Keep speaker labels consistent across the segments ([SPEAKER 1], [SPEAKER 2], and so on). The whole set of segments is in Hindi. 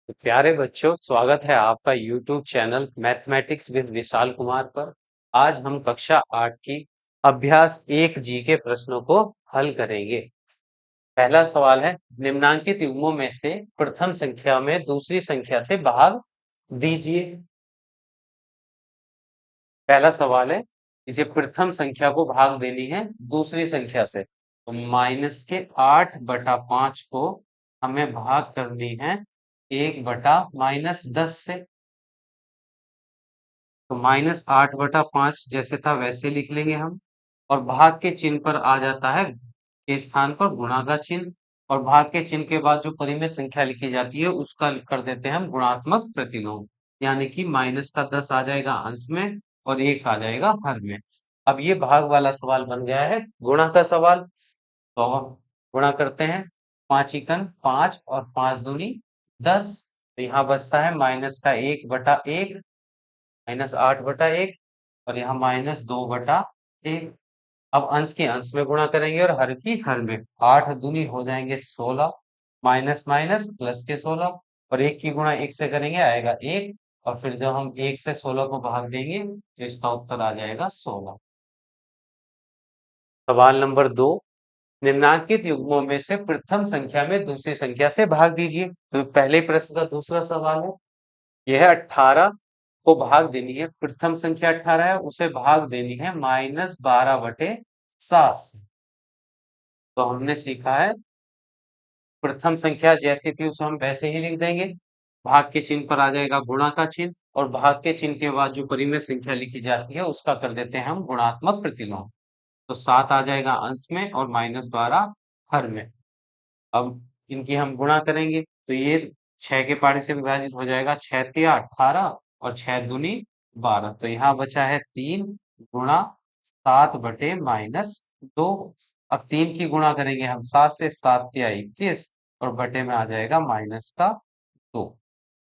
[SPEAKER 1] तो प्यारे बच्चों, स्वागत है आपका YouTube channel mathematics with Vishal Kumar पर। आज हम कक्षा 8 की अभ्यास 1 जी के प्रश्नों को हल करेंगे। पहला सवाल है, निम्नांकित युग्मों में से प्रथम संख्या में दूसरी संख्या से भाग दीजिए। पहला सवाल है, इसे प्रथम संख्या को भाग देनी है दूसरी संख्या से, तो माइनस के 8/5 को हमें भाग करनी है 1/-10 से। तो -8/5 जैसे था वैसे लिख लेंगे हम। और भाग के चिन्ह पर आ जाता है के स्थान पर गुणा का चिन्ह। और भाग के चिन्ह के बाद जो परिमेय संख्या लिखी जाती है उसका कर देते हैं हम गुणात्मक प्रतिलोम। यानी कि -10 आ जाएगा अंश में और 1 आ जाएगा हर में। अब ये भाग वाला सवाल बन गया है गुणा का सवाल। तो हम गुणा करते हैं, 5 और 5 दूनी 10। तो यहाँ बचता है माइनस का 1/1, -8/1, और यहाँ -2/1। अब अंश के अंश में गुणा करेंगे और हर की हर में। 8 दूनी हो जाएंगे 16, माइनस माइनस प्लस के 16, और 1 की गुणा 1 से करेंगे आएगा 1। और फिर जब हम 1 से 16 को भाग देंगे तो इसका उत्तर आ जाएगा 16। सवाल नंबर 2, निम्नांकित युग्मों में से प्रथम संख्या में दूसरी संख्या से भाग दीजिए। तो पहले प्रश्न का दूसरा सवाल है, यह 18 को भाग देनी है, प्रथम संख्या 18 है, उसे भाग देनी है -12/7 से। तो हमने सीखा है प्रथम संख्या जैसी थी उसे हम वैसे ही लिख देंगे। भाग के चिन्ह पर आ जाएगा गुणा का चिन्ह, और भाग के चिन्ह के बाद जो परिमेय संख्या लिखी जाती है उसका कर देते हैं हम गुणात्मक प्रतिलोम। तो 7 आ जाएगा अंश में और -12 हर में। अब इनकी हम गुणा करेंगे तो ये 6 के पारे से विभाजित हो जाएगा, 6 तिया 18 और 6 दूनी 12। तो यहाँ बचा है 3 गुणा 7/-2। अब 3 की गुणा करेंगे हम 7 से, 7 तिया 21, और बटे में आ जाएगा -2। तो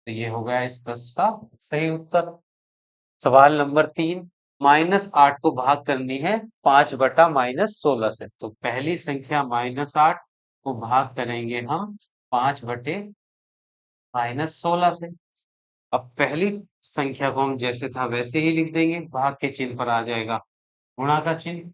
[SPEAKER 1] ये हो गया इस प्रश्न का सही उत्तर। सवाल नंबर 3, -8 को भाग करनी है 5/-16 से। तो पहली संख्या -8 को भाग करेंगे हम 5/-16 से। अब पहली संख्या को हम जैसे था वैसे ही लिख देंगे, भाग के चिन्ह पर आ जाएगा गुणा का चिन्ह,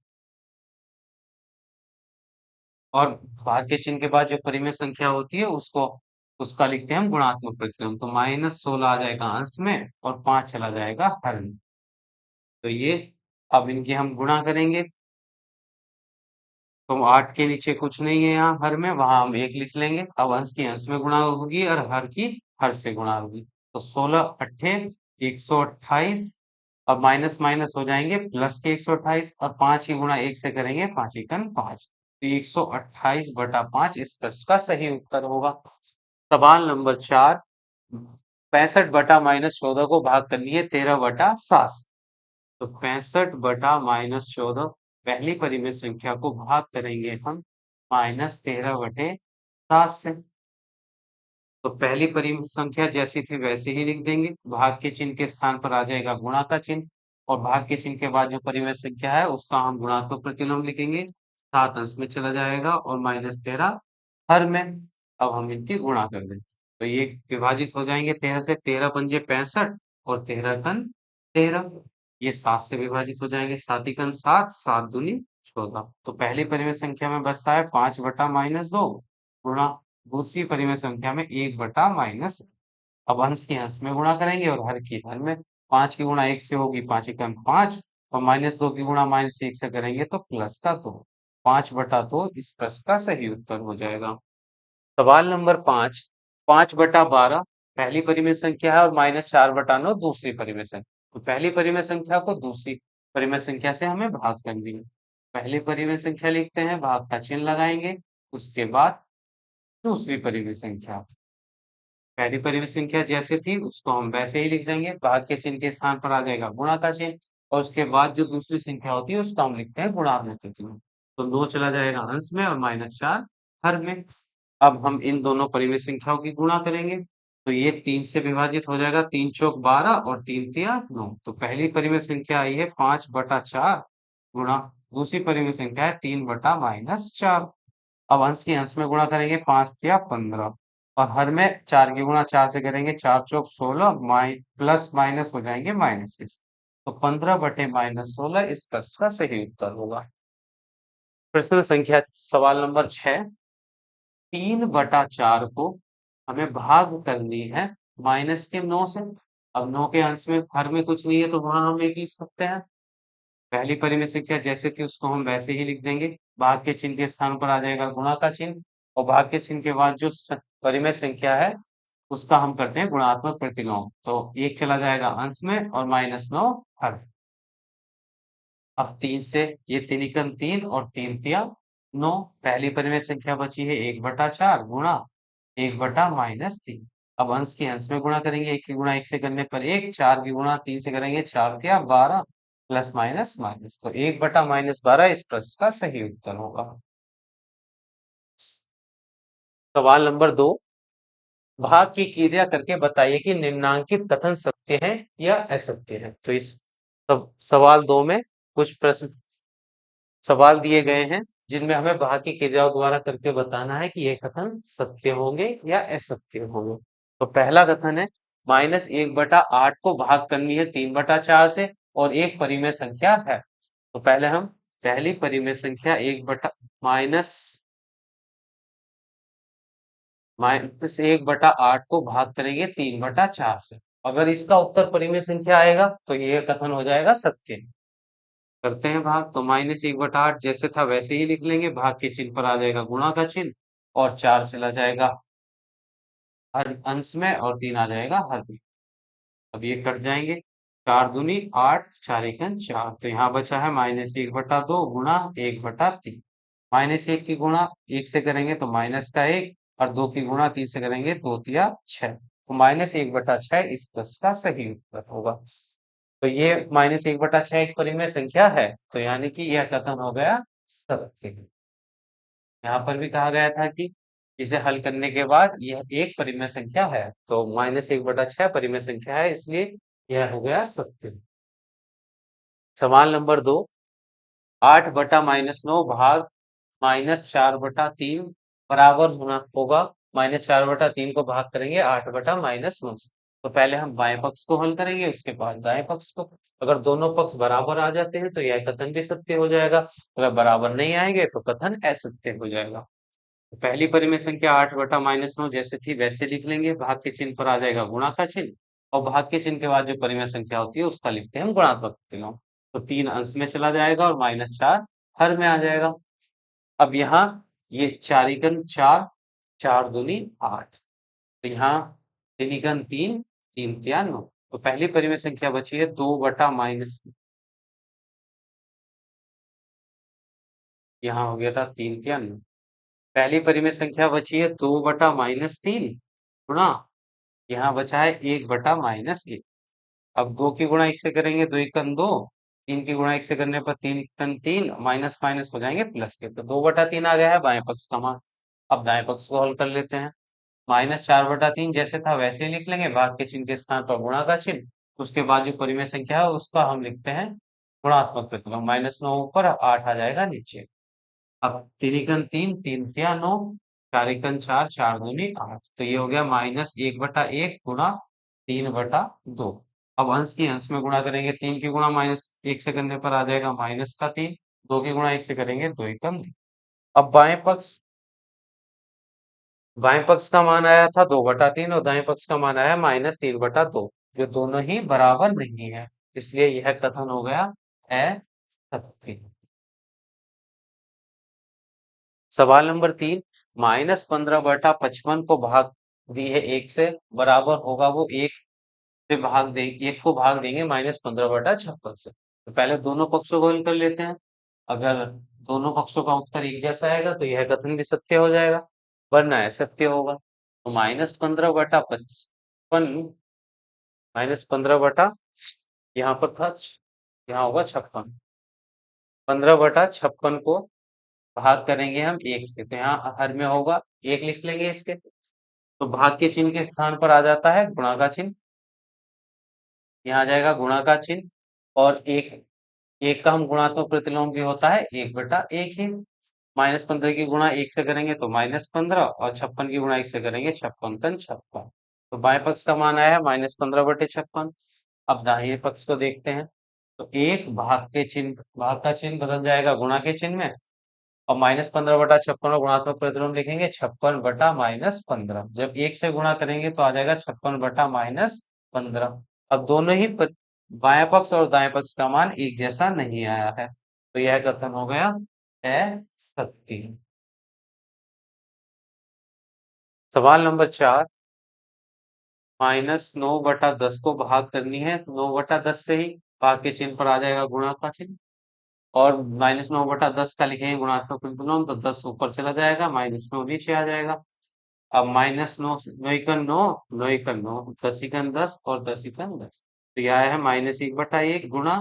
[SPEAKER 1] और भाग के चिन्ह के बाद जो परिमेय संख्या होती है उसको उसका लिखते हैं हम गुणात्मक प्रतिलोम। तो -16 आ जाएगा अंश में और 5 चला जाएगा हर में। तो ये अब इनकी हम गुणा करेंगे, तो 8 के नीचे कुछ नहीं है यहाँ हर में, वहां हम 1 लिख लेंगे। अब अंश की अंश में गुणा होगी और हर की हर से गुणा होगी। तो 16 अट्ठे 128। अब माइनस माइनस हो जाएंगे प्लस के 128, और 5 की गुणा 1 से करेंगे 5 × 5। तो 128/5 इस प्रश्न का सही उत्तर होगा। सवाल नंबर 4, 65/-14 को भाग करनी है 13/7। तो 65/-14 पहली परिमेय संख्या को भाग करेंगे हम -13/7 से। तो पहली परिमेय संख्या जैसी थी वैसे ही लिख देंगे, भाग के चिन्ह के स्थान पर आ जाएगा गुणा का चिन्ह, और भाग के चिन्ह के बाद जो परिमेय संख्या है उसका हम गुणात्मक प्रतिलोम लिखेंगे। 7 अंश में चला जाएगा और -13 हर में। अब हम इनकी गुणा कर दें तो ये विभाजित हो जाएंगे 13 से, 13×5 = 65 और 13×13 ये 7 से विभाजित हो जाएंगे, 7 × 7 7 दूनी 14। तो पहली परिमेय संख्या में बचता है 5/-2 गुणा दूसरी परिमेय संख्या में 1/-। अब अंश की अंश में गुणा करेंगे और हर की हर में। 5 की गुणा 1 से होगी 5 × 5, और -2 की गुणा -1 से करेंगे तो प्लस का 2। 5/2 इस प्रश्न का सही उत्तर हो जाएगा। सवाल नंबर 5, 5/12 पहली परिमेय संख्या है और -4/9 दूसरी परिमेय संख्या। तो पहली परिमेय संख्या को दूसरी परिमेय संख्या से हमें भाग करनी है। पहली परिमेय संख्या लिखते हैं, भाग का चिन्ह लगाएंगे, उसके बाद दूसरी परिमेय संख्या। पहली परिमेय संख्या जैसे थी उसको हम वैसे ही लिख देंगे, भाग के चिन्ह के स्थान पर आ जाएगा गुणा का चिन्ह, और उसके बाद जो दूसरी संख्या होती है उसका हम लिखते हैं गुणात्मक प्रतिलोम। तो 2 चला जाएगा अंश में और -4 हर में। अब हम इन दोनों परिमेय संख्याओं की गुणा करेंगे तो ये 3 से विभाजित हो जाएगा, 3 चौक 12 और 3 तिया 9। तो पहली परिमेय संख्या आई है 5/4 गुणा दूसरी परिमेय संख्या है 3/-4। अब अंश की अंश में गुणा करेंगे, 5 तिया 15 और हर में 4 की गुणा 4 से करेंगे, 4 × 4 = 16, प्लस माइनस हो जाएंगे माइनस के। तो 15/-16 इस प्रश्न का सही उत्तर होगा। प्रश्न संख्या सवाल नंबर 6, 3/4 को हमें भाग करनी है -9 से। अब 9 के अंश में हर में कुछ नहीं है तो वहां हम एक लिख सकते हैं। पहली परिमेय संख्या जैसे थी उसको हम वैसे ही लिख देंगे। भाग के चिन्ह के स्थान पर आ जाएगा गुणा का चिन्ह, और भाग के चिन्ह के बाद जो परिमेय संख्या है उसका हम करते हैं गुणात्मक प्रतिलोम। तो 1 चला जाएगा अंश में और -9 हर। अब 3 से ये 3 × 3 और 3 × 9, पहली परिमेय संख्या बची है 1/4 गुणा 1/-3। अब अंश की अंश में गुणा करेंगे, 1 की गुणा 1 से करने पर 1, 4 की गुणा 3 से करेंगे 4×12, प्लस माइनस माइनस, तो 1/-12 इस प्रश्न का सही उत्तर होगा। सवाल नंबर 2, भाग की क्रिया करके बताइए कि निम्नांकित कथन सत्य है या असत्य है। तो इस सवाल 2 में कुछ प्रश्न सवाल दिए गए हैं जिनमें हमें भाग की क्रियाओं द्वारा करके बताना है कि ये कथन सत्य होंगे या असत्य होंगे। तो पहला कथन है, -1/8 को भाग करनी है 3/4 से और एक परिमेय संख्या है। तो पहले हम पहली परिमेय संख्या माइनस 1/8 को भाग करेंगे 3/4 से। अगर इसका उत्तर परिमेय संख्या आएगा तो ये कथन हो जाएगा सत्य। करते हैं भाग, तो -1/8 जैसे था वैसे ही लिख लेंगे। भाग के चिन्ह पर आ जाएगा गुणा का चिन्ह, और 4 चला जाएगा हर अंश में और 3 आ जाएगा हर में। अब ये कट जाएंगे, 4 दूनी 8, 4 एकम 4। तो यहाँ बचा है -1/2 गुणा 1/3। -1 की गुणा 1 से करेंगे तो माइनस का 1, और 2 की गुणा 3 से करेंगे 2×3 = 6। तो -1/6 इस प्रश्न का सही उत्तर होगा। तो ये -1/6 एक परिमेय संख्या है, तो यानी कि यह कथन हो गया सत्य। यहाँ पर भी कहा गया था कि इसे हल करने के बाद यह एक परिमेय संख्या है, तो -1/6 परिमेय संख्या है, इसलिए यह हो गया सत्य। सवाल नंबर 2, 8/-9 भाग -4/3 बराबर होना होगा। -4/3 को भाग करेंगे 8/-9 से। तो पहले हम बाएं पक्ष को हल करेंगे, उसके बाद दाएं पक्ष को। अगर दोनों पक्ष बराबर आ जाते हैं तो यह कथन भी सत्य हो जाएगा। अगर बराबर नहीं आएंगे तो कथन असत्य हो जाएगा। तो पहली परिमेय संख्या 8/-9 जैसे थी वैसे लिख लेंगे। भाग के चिन्ह पर आ जाएगा गुणा का चिन्ह, और भाग के चिन्ह के बाद जो परिमेय संख्या होती है उसका लिखते हैं हम गुणात्मक प्रतिलोम। तो 3 अंश में चला जाएगा और -4 हर में आ जाएगा। अब यहाँ ये 4×4, 4 दूनी 8। तो यहाँ 3×3, 3×3 = 9। तो पहली परिमेय संख्या बची है 2/-, यहाँ हो गया था 3×3 = 9। पहली परिमेय संख्या बची है 2/-3 गुणा, यहाँ बचा है 1/-1। अब 2 की गुणा 1 से करेंगे 2×1 = 2, 3 की गुणा 1 से करने पर 3×3, माइनस माइनस हो जाएंगे प्लस के। तो 2/3 आ गया है बाएं पक्ष का मान। अब दाएं पक्ष को हल कर लेते हैं। -4/3 जैसे था वैसे ही लिख लेंगे। भाग के चिन्ह के स्थान पर गुणा का चिन्ह, उसके बाद जो परिमेय संख्या है उसका हम लिखते हैं गुणात्मक प्रतिलोम। -9 ऊपर, 8 आ जाएगा नीचे। अब 3×3, 3×9, 4×4, 4 दूनी 8। तो ये हो गया -1/1 गुणा 3/2। अब अंश की अंश में गुणा करेंगे, 3 की गुणा -1 से करने पर आ जाएगा -3, 2 की गुणा 1 से करेंगे 2×1 = 2। अब बाएं पक्ष का मान आया था 2/3 और दाएं पक्ष का मान आया -3/2, जो दोनों ही बराबर नहीं है, इसलिए यह कथन हो गया असत्य। सवाल नंबर 3, -15/55 को भाग दी है 1 से, बराबर होगा वो 1 से भाग दे 1 को भाग देंगे -15/56 से। तो पहले दोनों पक्षों को हल कर लेते हैं। अगर दोनों पक्षों का उत्तर एक जैसा आएगा तो यह कथन भी सत्य हो जाएगा, वरना असत्य होगा। तो -15/55, -15 यहाँ पर था, यहाँ होगा 56। 15/56 को भाग करेंगे हम 1 से, तो यहाँ हर में होगा 1 लिख लेंगे इसके। तो भाग के चिन्ह के स्थान पर आ जाता है गुणा का चिन्ह, यहाँ आ जाएगा गुणा का चिन्ह, और एक एक का हम गुणात्मक प्रतिलोम भी होता है 1/1 ही। -15 की गुणा 1 से करेंगे तो -15, और 56 की गुणा 1 से करेंगे 56 पंच 56। तो बाएं पक्ष का मान आया है -15/56। अब दाहिने पक्ष को देखते हैं। तो एक भाग का चिन्ह बदल जाएगा गुणा के चिन्ह में, और -15/56 और गुणात्मक प्रतिलोम लिखेंगे 56/-15। जब 1 से गुणा करेंगे तो आ जाएगा 56/-15। अब दोनों ही बाएं पक्ष और दाएं पक्ष का मान एक जैसा नहीं आया है, तो यह कथन हो गया असत्य। सवाल नंबर 4, -9/10 को भाग करनी है, तो 9/10 से ही भाग के चिन्ह पर आ जाएगा गुणा का चिन्ह, और -9/10 का लिखेंगे गुणात्मक प्रतिलोम, तो 10 ऊपर चला जाएगा, -9 नीचे आ जाएगा। अब -9 नौ इकन नौ, नौ इकन नौ, 10 इकन 10 और 10 इकन 10। तो यह है -1/1 गुणा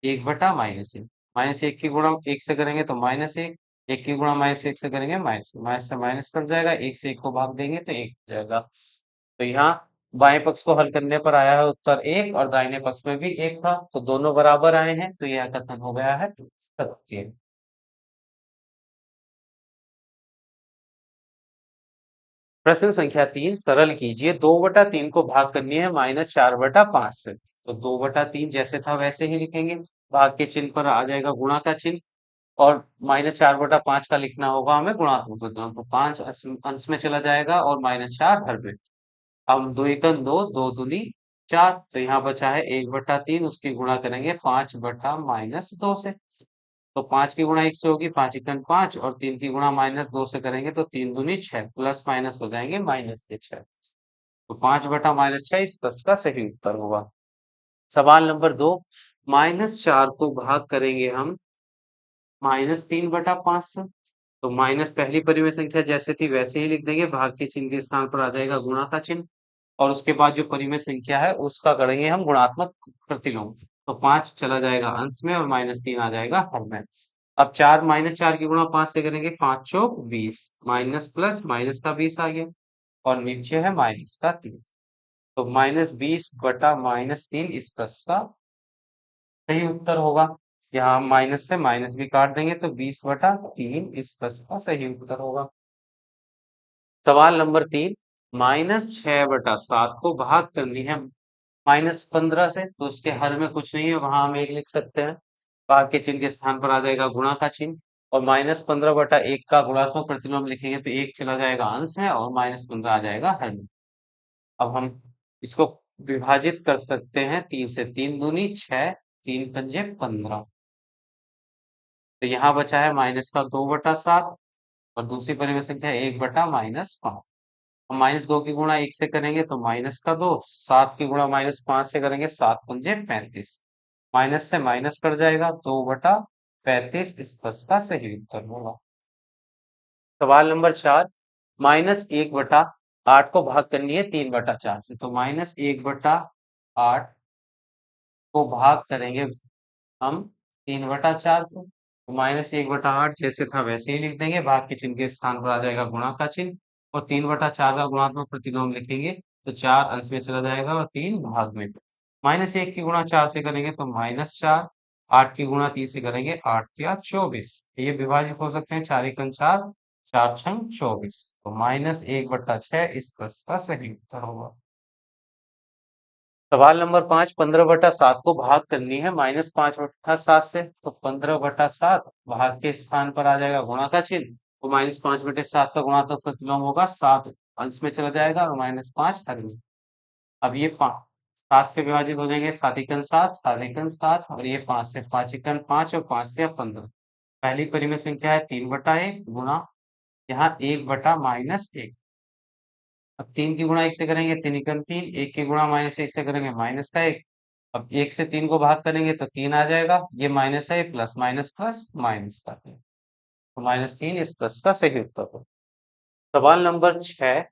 [SPEAKER 1] 1/-1। -1 की गुणा 1 से करेंगे तो -1, 1 की गुणा -1 से करेंगे माइनस, माइनस से माइनस कट जाएगा, 1 से 1 को भाग देंगे तो 1 हो जाएगा। तो यहाँ बाएं पक्ष को हल करने पर आया है उत्तर 1, और दाहिने पक्ष में भी 1 था, तो दोनों बराबर आए हैं, तो यह कथन हो गया है सत्य। प्रश्न संख्या 3 सरल कीजिए। 2/3 को भाग करनी है -4/5 से। तो 2/3 जैसे था वैसे ही लिखेंगे। भाग के चिन्ह पर आ जाएगा गुणा का चिन्ह, और -4/5 का लिखना होगा हमें गुणात्मक बदलना। तो 5 अंश में चला जाएगा, और -4 हर में। अब 2 एकम 2, 2 दूनी 4। तो यहाँ बचा है 1/3, उसकी गुणा करेंगे 5/-2 से। तो 5 की गुणा 1 से होगी, 5 एकम 5, और 3 की गुणा -2 से करेंगे तो 3 दूनी 6, प्लस माइनस हो जाएंगे माइनस के 6। तो 5/-6 इस प्रश्न का सही उत्तर होगा। सवाल नंबर 2, -4 को भाग करेंगे हम -3/5 से। तो माइनस पहली परिमेय संख्या जैसे थी वैसे ही लिख देंगे, भाग के चिन्ह के स्थान पर आ जाएगा गुणा का चिन्ह, और उसके बाद जो परिमेय संख्या है उसका करेंगे हम गुणात्मक प्रतिलोम। तो 5 चला जाएगा अंश में, और -3 आ जाएगा हर में। अब 4 -4 की गुणा 5 से करेंगे, 5 चौक 20, माइनस प्लस माइनस का 20 आ गया, और नीचे है माइनस का 3। तो -20/-3 इस प्रश्न का सही उत्तर होगा। यहाँ हम माइनस से माइनस भी काट देंगे, तो 20/3 इस प्रश्न का सही उत्तर होगा। सवाल नंबर 3, -6/7 को भाग करनी है -15 से। तो उसके हर में कुछ नहीं है, वहां हम 1 लिख सकते हैं। भाग के चिन्ह के स्थान पर आ जाएगा गुणा का चिन्ह, और -15/1 का गुणात्मक प्रतिलोम लिखेंगे तो 1 चला जाएगा अंश में, और -15 आ जाएगा हर में। अब हम इसको विभाजित कर सकते हैं 3 से। 3 दूनी 6, 3 पंजे 15। तो यहाँ बचा है माइनस का 2/7, और दूसरी परिमेय संख्या 1/-5। हम -2 की गुणा 1 से करेंगे तो माइनस का 2, 7 की गुणा -5 से करेंगे 7 पंजे 35। माइनस से माइनस कट जाएगा, 2/35 इस प्रश्न का सही उत्तर होगा। सवाल नंबर 4, -1/8 को भाग करनी है 3/4 से। तो -1/8 को भाग करेंगे हम 3/4 से। तो -1/8 जैसे था वैसे ही लिख देंगे, भाग के चिन्ह के स्थान पर आ जाएगा गुणा का चिन्ह, और 3/4 का गुणात्मक प्रतिलोम लिखेंगे तो 4 अंश में चला जाएगा, और 3 भाग में। -1 की गुणा 4 से करेंगे तो -4, 8 की गुणा 3 से करेंगे 8 या 24। ये विभाजित हो सकते हैं, 4 एकम 4, 4 छंग 24। तो -1/6 इस प्रश्न का सही उत्तर होगा। सवाल नंबर 5, 15/7 को भाग करनी है -5/7 से। तो 15/7 भाग के स्थान पर आ जाएगा गुणा का चिन्ह, तो -5/7 का गुणात्मक प्रतिलोम होगा 7, अंश में चला जाएगा, और -5 हर में। अब ये 7 से विभाजित हो जाएंगे, 7 एकम 7, 7 एकम 7, और ये 5 से, 5 एकम 5, और 5 से 15। पहली परिमेय संख्या है 3/1 गुणा यहाँ 1/-1। अब 3 की गुणा 1 से करेंगे 3 एकम 3, 1 की गुणा -1 से करेंगे माइनस का 1। अब 1 से 3 को भाग करेंगे तो 3 आ जाएगा, ये माइनस है, प्लस माइनस प्लस माइनस का है। तो -3 इस प्रश्न का सही उत्तर हो। सवाल नंबर 6,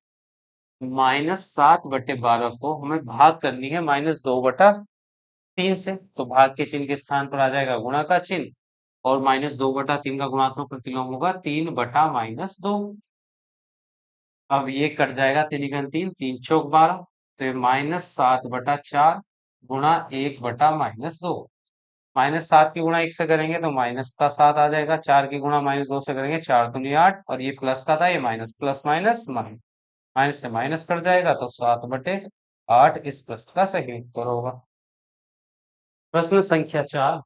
[SPEAKER 1] -7/12 को हमें भाग करनी है -2/3 से। तो भाग के चिन्ह के स्थान पर आ जाएगा गुणा का चिन्ह, और -2/3 का गुणात्मक प्रतिलोम होगा 3/-2। अब ये कट जाएगा, 3 एकम 3, 3 चौक 12। तो ये -7/4 गुणा 1/-2। -7 की गुणा 1 से करेंगे तो माइनस का 7 आ जाएगा। 4 की गुणा -2 से करेंगे 4 दूनी 8 और ये प्लस का था ये minus, plus minus minus, minus से माइनस कट जाएगा तो 7/8 इस प्रश्न का सही उत्तर होगा। प्रश्न संख्या 4।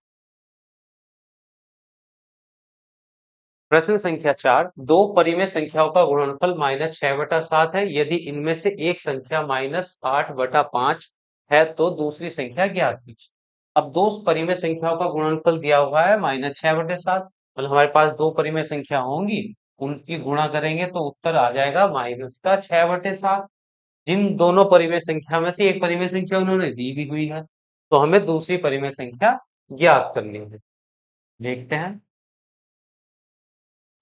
[SPEAKER 1] प्रश्न संख्या 4, दो परिमेय संख्याओं का गुणनफल -6/7 है। यदि इनमें से एक संख्या -8/5 है तो दूसरी संख्या ज्ञात कीजिए। अब दो परिमेय संख्याओं का गुणनफल दिया हुआ है -6/7, मतलब हमारे पास दो परिमेय संख्या होंगी, उनकी गुणा करेंगे तो उत्तर आ जाएगा -6/7। जिन दोनों परिमेय संख्या में से एक परिमेय संख्या उन्होंने दी भी हुई है, तो हमें दूसरी परिमेय संख्या ज्ञात करनी है। देखते हैं।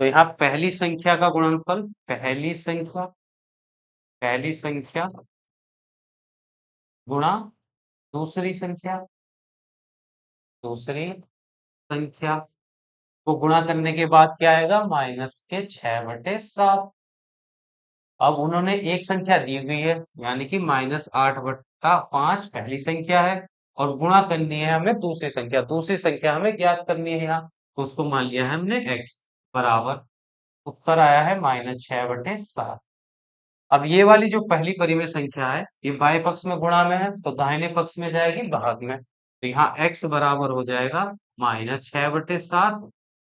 [SPEAKER 1] तो यहाँ पहली संख्या का गुणनफल, पहली संख्या गुणा दूसरी संख्या, दूसरी संख्या को गुणा करने के बाद क्या आएगा, -6/7। अब उन्होंने एक संख्या दी हुई है, यानी कि -8/5 पहली संख्या है, और गुणा करनी है हमें दूसरी संख्या हमें ज्ञात करनी है यहाँ, तो उसको मान लिया है हमने x बराबर, उत्तर आया है -6/7। अब ये वाली जो पहली परिमेय संख्या है, ये बाएं पक्ष में गुणा में है, तो दाहिने पक्ष में जाएगी भाग में। तो यहाँ x बराबर हो जाएगा -6/7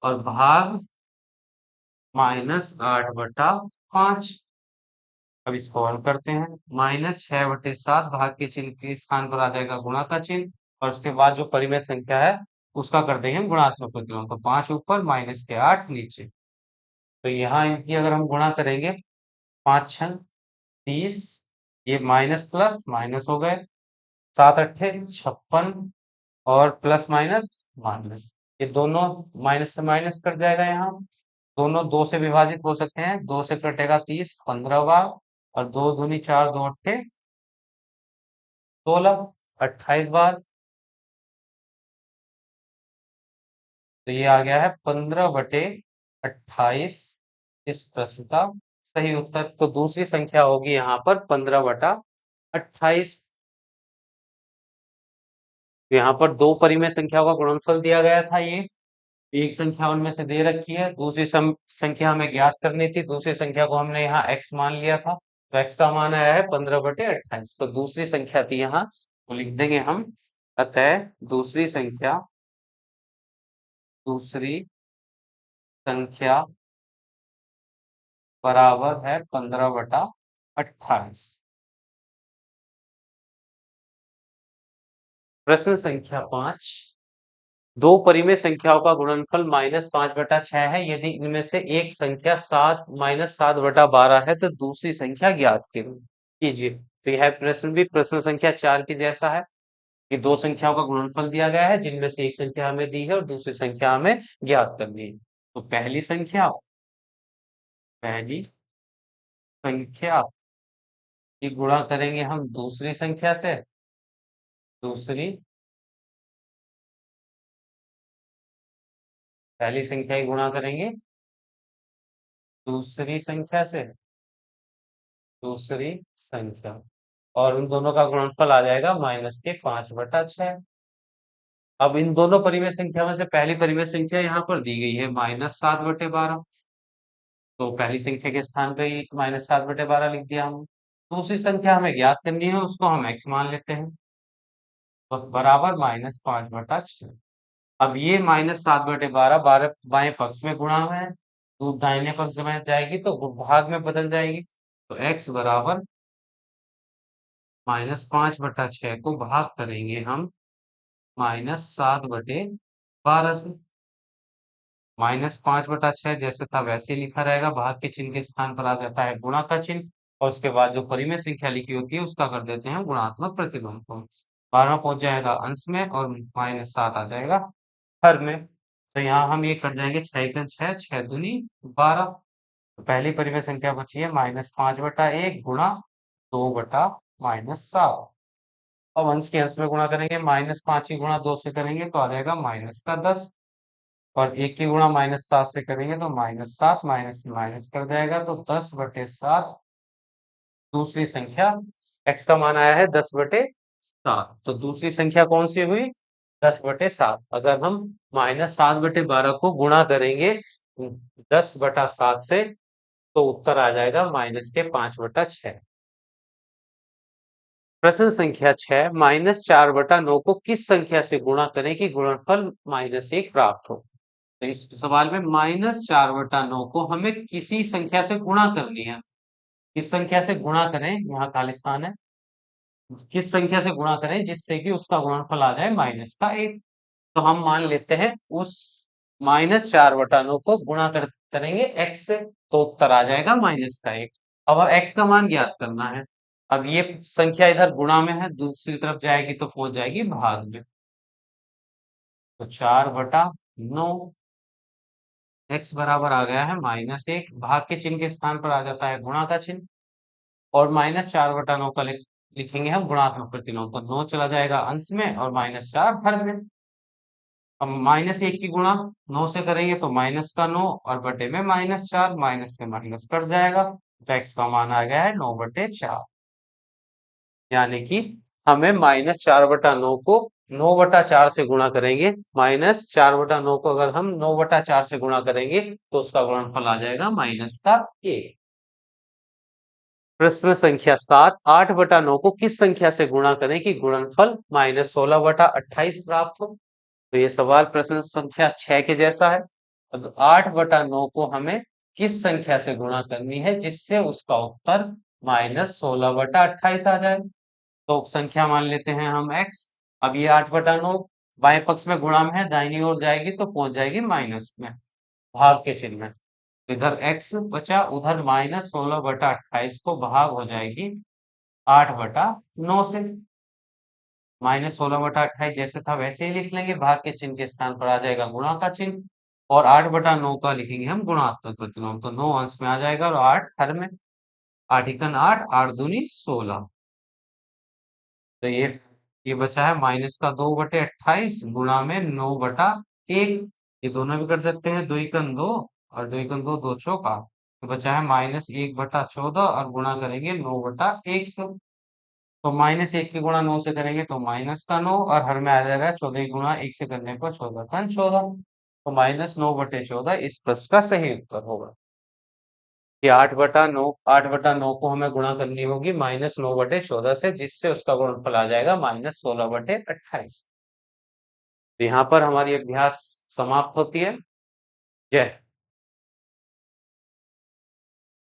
[SPEAKER 1] और भाग -8/5। अब इसको हल करते हैं। -6/7 भाग के चिन्ह के स्थान पर आ जाएगा गुणा का चिन्ह, और उसके बाद जो परिमेय संख्या है उसका कर देंगे हम गुणात्मक प्रतिलोम। तो 5 ऊपर माइनस के 8 नीचे। तो यहाँ इनकी अगर हम गुणा करेंगे, 5 छन 30, ये माइनस प्लस माइनस हो गए, 7 अट्ठे 56 और प्लस माइनस माइनस, ये दोनों माइनस से माइनस कट जाएगा। यहाँ दोनों दो से विभाजित हो सकते हैं, दो से कटेगा 30 15 बार, और दो दूनी 4 दो अट्ठे 16 28 बार। तो ये आ गया है 15/28 इस प्रश्न का सही उत्तर। तो दूसरी संख्या होगी यहाँ पर 15/28। तो यहाँ पर दो परिमेय संख्याओं का गुणनफल दिया गया था, ये एक संख्या उनमें से दे रखी है, दूसरी संख्या हमें ज्ञात करनी थी, दूसरी संख्या को हमने यहाँ x मान लिया था, तो x का मान आया है 15/28। तो दूसरी संख्या थी यहाँ, तो लिख देंगे हम, अतः दूसरी संख्या बराबर है 15/28। प्रश्न संख्या 5, दो परिमेय संख्याओं का गुणनफल -5/6 है। यदि इनमें से एक संख्या -7/12 है तो दूसरी संख्या ज्ञात कीजिए। तो यह प्रश्न भी प्रश्न संख्या 4 की जैसा है, कि दो संख्याओं का गुणनफल दिया गया है, जिनमें से एक संख्या हमें दी है और दूसरी संख्या हमें ज्ञात करनी है। तो पहली संख्या की गुणा करेंगे हम दूसरी संख्या से, दूसरी पहली संख्या की गुणा करेंगे दूसरी संख्या से, दूसरी संख्या, और उन दोनों का गुणनफल आ जाएगा -5/6। अब इन दोनों परिमेय संख्या में से पहली परिमेय संख्या यहाँ पर दी गई है -7/12, तो पहली संख्या के स्थान पे ही -7/12 लिख दिया हमने। दूसरी संख्या हमें ज्ञात करनी है, उसको हम x मान लेते हैं, तो बराबर -5/6। अब ये -7/12 बारह बाएं पक्ष में गुणा है, तो दाहिने पक्ष में जाएगी तो भाग में बदल जाएगी, तो x बराबर -5/6 को भाग करेंगे हम -7/12 से। -5/6 जैसे था वैसे ही लिखा रहेगा, भाग के चिन्ह के स्थान पर आ जाता है गुणा का चिन्ह, और उसके बाद जो परिमेय संख्या लिखी होती है उसका कर देते हैं गुणात्मक प्रतिलोम। तो 12 पहुंच जाएगा अंश में और -7 आ जाएगा हर में। तो यहाँ हम ये कर जाएंगे, 6 6 दूनी 12। तो पहली परिमेय संख्या बची है -5/1 गुणा 2/-7। अब अंश के अंश में गुणा करेंगे, -5 की गुणा 2 से करेंगे तो आ जाएगा माइनस का 10, और 1 की गुणा -7 से करेंगे तो -7, माइनस से माइनस कर जाएगा, तो 10/7 दूसरी संख्या। x का मान आया है 10/7, तो दूसरी संख्या कौन सी हुई, 10/7। अगर हम -7/12 को गुणा करेंगे 10/7 से, तो उत्तर आ जाएगा -5/6। प्रश्न संख्या 6, -4/9 को किस संख्या से गुणा करें कि गुणनफल -1 प्राप्त हो। तो इस सवाल में -4/9 को हमें किसी संख्या से गुणा करनी है। किस संख्या से गुणा करें, यहाँ खालिस्तान है, किस संख्या से गुणा करें जिससे कि उसका गुणनफल आ जाए -1। तो हम मान लेते हैं उस -4/9 को करेंगे x से, तो उत्तर आ जाएगा -1। अब x का मान ज्ञात करना है। अब ये संख्या इधर गुणा में है, दूसरी तरफ जाएगी तो पहुंच जाएगी भाग में। तो 4/9, x बराबर आ गया है -1। भाग के चिन्ह के स्थान पर आ जाता है गुणा का चिन्ह, और -4/9 का लिखेंगे हम गुणात्मक प्रतिलोम। तो 9 चला जाएगा अंश में और -4 हर में। अब -1 की गुणा 9 से करेंगे तो माइनस का 9 और बटे में -4, माइनस से माइनस कट जाएगा, तो x का मान आ गया है 9/4। यानी कि हमें -4/9 को 9/4 से गुणा करेंगे। -4/9 को अगर हम 9/4 से गुणा करेंगे तो उसका गुणनफल आ जाएगा -1। प्रश्न संख्या 7, 8/9 को किस संख्या से गुणा करें कि गुणनफल -16/28 प्राप्त हो। तो ये सवाल प्रश्न संख्या 6 के जैसा है। अब 8/9 को हमें किस संख्या से गुणा करनी है जिससे उसका उत्तर -16/28 आ जाए। तो संख्या मान लेते हैं हम x। अब ये 8/9 बाएं पक्ष में गुणा में है, दाहिनी ओर जाएगी तो पहुंच जाएगी माइनस में, भाग के चिन्ह में। तो इधर x बचा, उधर -16/28 को भाग हो जाएगी 8/9 से। -16/28 जैसे था वैसे ही लिख लेंगे, भाग के चिन्ह के स्थान पर आ जाएगा गुणा का चिन्ह, और 8/9 का लिखेंगे हम गुणात्मक प्रतिलोम। तो 9 अंश में आ जाएगा और 8 हर में। 8 एकन 8, 8 दूनी 16। तो ये बचा है -2/28 गुणा में 9/1। ये दोनों भी कर सकते हैं, 2 एकन 2 और 2 एकन 2, 2 चौका। तो बचा है -1/14 और गुणा करेंगे 9/1 से। तो -1 की गुणा 9 से करेंगे तो माइनस का 9 और हर में आ जाएगा 14 की गुणा 1 से करने पर 14 का 14। तो -9/14 इस प्रश्न का सही उत्तर होगा। कि 8/9, 8/9 को हमें गुणा करनी होगी -9/14 से, जिससे उसका गुणनफल आ जाएगा -16/28। तो यहाँ पर हमारी अभ्यास समाप्त होती है। जय